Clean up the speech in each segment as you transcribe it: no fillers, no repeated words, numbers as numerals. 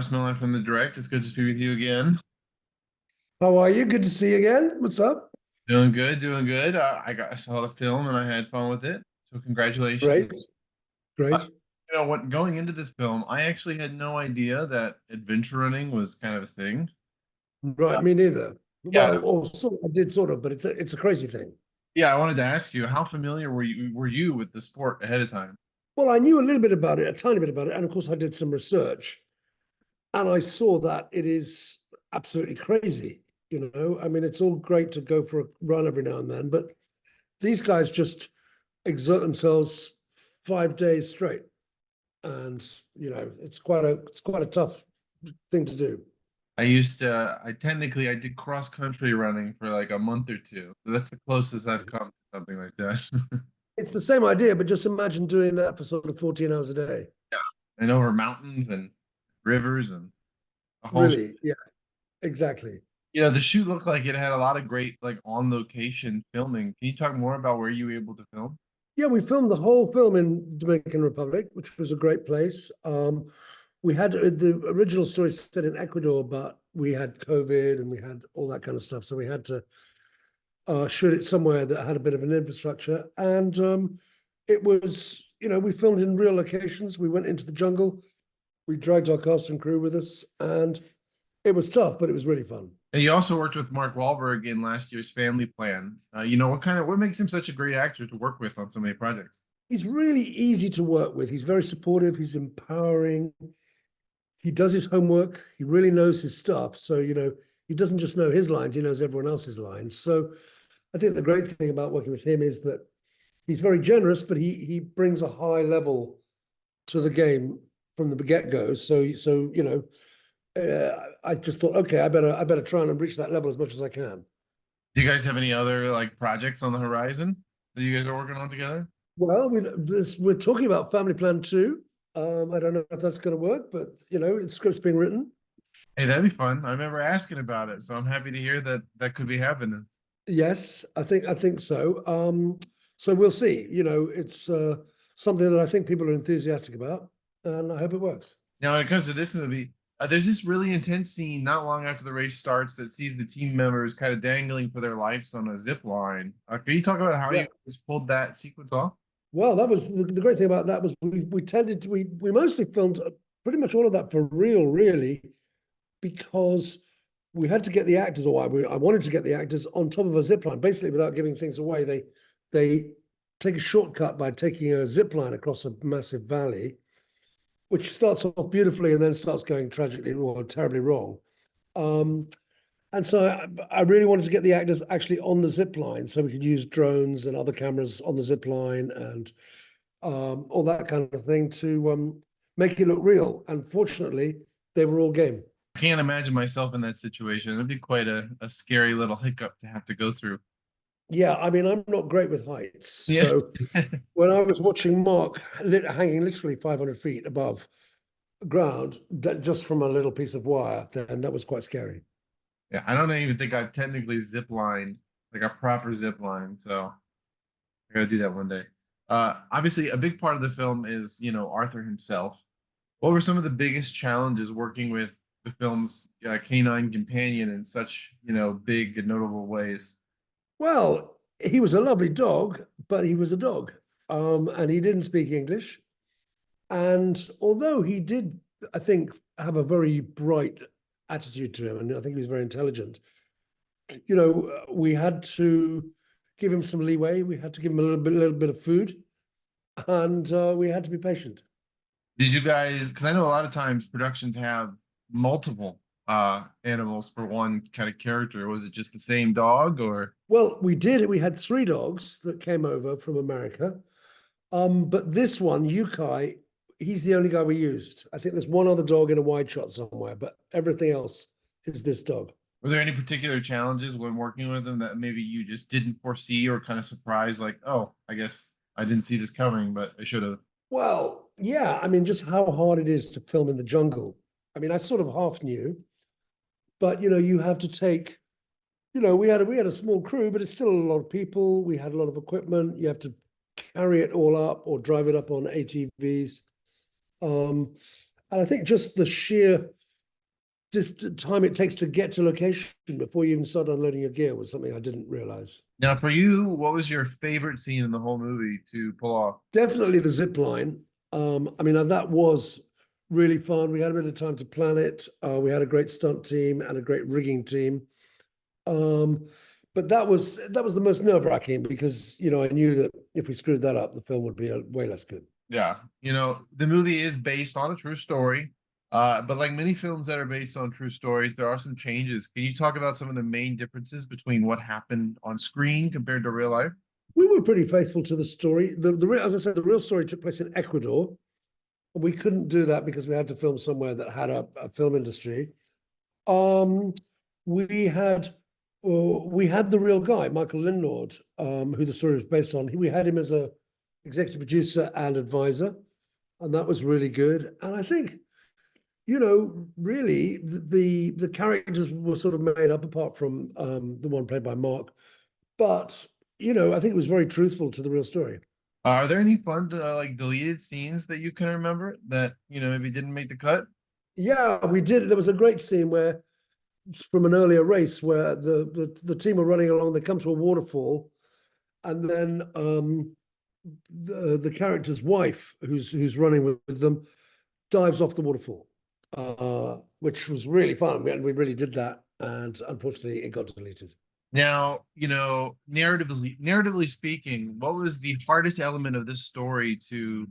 Russ Milheim from The Direct. It's good to speak with you again. How are you? Good to see you again. What's up? Doing good, doing good. I saw the film and I had fun with it. So congratulations. Great, Uh, great. what going into this film, I actually had no idea that adventure running was kind of a thing. Uh, Right, me neither. yeah, Well, or sort I did sort of, but it's a crazy thing. yeah. I wanted to ask you, how familiar were you with the sport ahead of time? Well, I knew a little bit about it, a tiny bit about it, and of course I did some research, and I saw that it is absolutely crazy. I mean, it's all great to go for a run every now and then, but these guys just exert themselves 5 days straight, and it's quite a tough thing to do. I did cross country running for like a month or two. So that's the closest I've come to something like that. It's the same idea, but just imagine doing that for sort of 14 hours a day. Yeah. And over mountains and rivers and a whole. Really? Yeah, exactly. The shoot looked like it had a lot of great like on location filming. Can you talk more about where you were able to film? Yeah, we filmed the whole film in Dominican Republic, which was a great place. We had the original story set in Ecuador, but we had COVID and we had all that kind of stuff. So we had to shoot it somewhere that had a bit of an infrastructure. And it was, we filmed in real locations. We went into the jungle. We dragged our cast and crew with us. And it was tough, but it was really fun. And you also worked with Mark Wahlberg in last year's Family Plan. What makes him such a great actor to work with on so many projects? He's really easy to work with. He's very supportive. He's empowering. He does his homework. He really knows his stuff. So, he doesn't just know his lines, he knows everyone else's lines. So I think the great thing about working with him is that he's very generous, but he brings a high level to the game from the get-go. I just thought, okay, I better try and reach that level as much as I can. Do you guys have any other like projects on the horizon that you guys are working on together? Well, we're talking about Family Plan 2. I don't know if that's going to work, but it's script's being written. Hey, that'd be fun. I remember asking about it, so I'm happy to hear that that could be happening. Yes, I think so. So we'll see. It's something that I think people are enthusiastic about, and I hope it works. Now, when it comes to this movie, there's this really intense scene not long after the race starts that sees the team members kind of dangling for their lives on a zip line. Can you talk about how Yeah. you guys pulled that sequence off? Well, that was the great thing about that was we tended to we mostly filmed pretty much all of that for real, really, because we had to get the actors, or I wanted to get the actors on top of a zip line, basically without giving things away. They take a shortcut by taking a zip line across a massive valley, which starts off beautifully and then starts going tragically or terribly wrong. Um, and so I really wanted to get the actors actually on the zip line so we could use drones and other cameras on the zip line and all that kind of thing to make it look real. And fortunately, they were all game. I can't imagine myself in that situation. It'd be quite a scary little hiccup to have to go through. Yeah, I mean, I'm not great with heights. Yeah. So when I was watching Mark hanging literally 500 feet above ground, just from a little piece of wire, then that was quite scary. Yeah, I don't even think I've technically zip lined, like a proper zip line. So I gotta do that one day. Obviously, a big part of the film is, Arthur himself. What were some of the biggest challenges working with the film's canine companion in such, big and notable ways? Well, he was a lovely dog, but he was a dog. And he didn't speak English. And although he did, I think, have a very bright attitude to him, and I think he was very intelligent, we had to give him some leeway. We had to give him a little bit of food, and we had to be patient. Did you guys, because I know a lot of times productions have multiple animals for one kind of character. Was it just the same dog or? Well, we did. We had 3 dogs that came over from America. But this one, Ukai, he's the only guy we used. I think there's one other dog in a wide shot somewhere, but everything else is this dog. Were there any particular challenges when working with them that maybe you just didn't foresee or kind of surprised, like, oh, I guess I didn't see this coming, but I should have? Well, yeah, I mean, just how hard it is to film in the jungle. I mean, I sort of half knew, but you have to take, we had a small crew, but it's still a lot of people. We had a lot of equipment. You have to carry it all up or drive it up on ATVs. And I think just the sheer just the time it takes to get to location before you even start unloading your gear was something I didn't realize. Now, for you, what was your favorite scene in the whole movie to pull off? Definitely the zip line. I mean, and that was really fun. We had a bit of time to plan it. We had a great stunt team and a great rigging team. Um, but that was the most nerve-wracking because I knew that if we screwed that up, the film would be way less good. Yeah, the movie is based on a true story. But like many films that are based on true stories, there are some changes. Can you talk about some of the main differences between what happened on screen compared to real life? We were pretty faithful to the story. As I said, the real story took place in Ecuador. We couldn't do that because we had to film somewhere that had a film industry. Um, we had we had the real guy, Michael Lindlord, who the story was based on. We had him as a executive producer and advisor, and that was really good. And I think, really the characters were sort of made up apart from the one played by Mark. But I think it was very truthful to the real story. Are there any fun like deleted scenes that you can remember that maybe didn't make the cut? Yeah, we did. There was a great scene where from an earlier race where the team are running along, they come to a waterfall, and then the character's wife, who's running with them, dives off the waterfall, which was really fun. We really did that, and unfortunately, it got deleted. Now, narratively speaking, what was the hardest element of this story to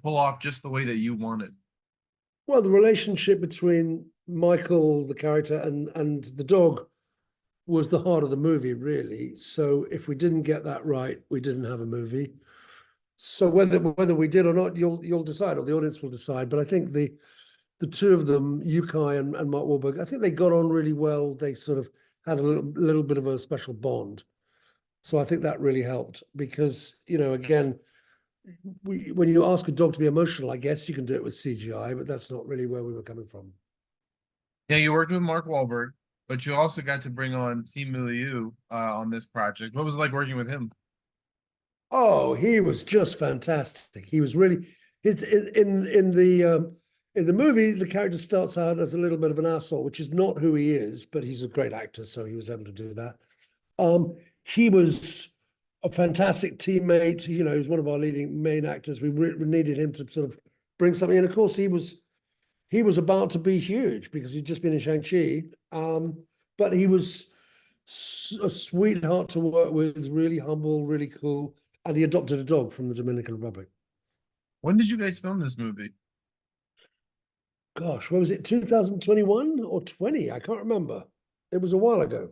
pull off just the way that you wanted? Well, the relationship between Michael, the character, and the dog was the heart of the movie, really. So if we didn't get that right, we didn't have a movie. So whether we did or not, you'll decide, or the audience will decide. But I think the two of them, Ukai and Mark Wahlberg, I think they got on really well. They sort of had a little bit of a special bond. So I think that really helped because, again, when you ask a dog to be emotional, I guess you can do it with CGI, but that's not really where we were coming from. Yeah, you worked with Mark Wahlberg, but you also got to bring on Simu Liu on this project. What was it like working with him? Oh, he was just fantastic. He was really it's in the movie, the character starts out as a little bit of an asshole, which is not who he is, but he's a great actor, so he was able to do that. He was a fantastic teammate. He's one of our leading main actors. We needed him to sort of bring something, and of course, he was about to be huge because he'd just been in Shang-Chi. But he was a sweetheart to work with, really humble, really cool, and he adopted a dog from the Dominican Republic. When did you guys film this movie? Gosh, where was it? 2021 or 20? I can't remember. It was a while ago.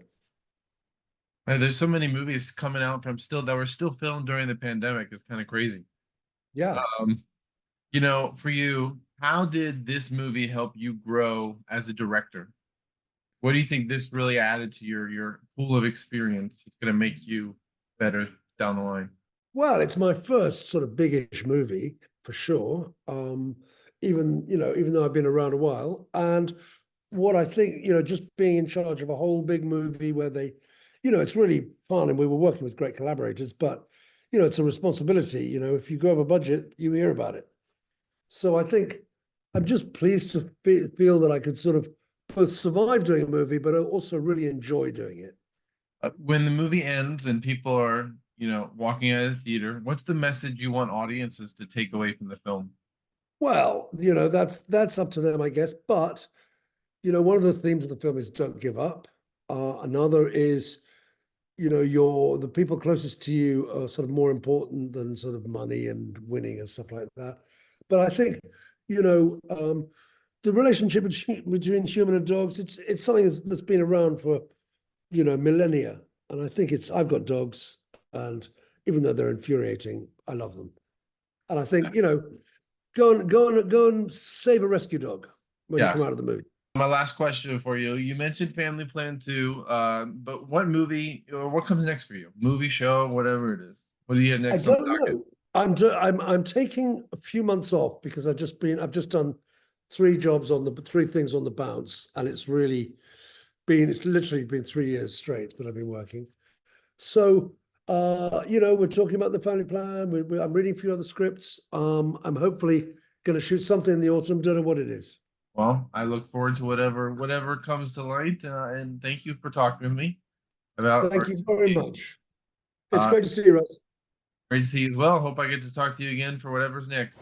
There's so many movies coming out from still that were still filmed during the pandemic. It's kind of crazy. Yeah. Um, for you, how did this movie help you grow as a director? What do you think this really added to your pool of experience? It's going to make you better down the line. Well, it's my first sort of biggish movie for sure. Even though I've been around a while. And what I think, just being in charge of a whole big movie where it's really fun and we were working with great collaborators, but it's a responsibility. If you go over budget, you hear about it. So I think I'm just pleased to feel that I could sort of both survive doing a movie, but also really enjoy doing it. When the movie ends and people are, walking out of the theater, what's the message you want audiences to take away from the film? Well, that's up to them, I guess. But one of the themes of the film is don't give up. Another is, the people closest to you are sort of more important than sort of money and winning and stuff like that. But I think, the relationship between human and dogs, it's something that's been around for, millennia. And I think I've got dogs, and even though they're infuriating, I love them. And I think, go and save a rescue dog when you Yeah. come out of the movie. My last question for you. You mentioned Family Plan 2, but what movie or what comes next for you? Movie, show, whatever it is. What do you have I next on don't the docket? know. I'm taking a few months off because I've just done three things on the bounce, and it's literally been 3 years straight that I've been working. So we're talking about the family plan. I'm reading a few other scripts. I'm hopefully going to shoot something in the autumn. Don't know what it is. Well, I look forward to whatever comes to light, and thank you for talking with me about Thank our you very game. much. It's Uh, great to see you, Russ. Great to see you as well. Hope I get to talk to you again for whatever's next.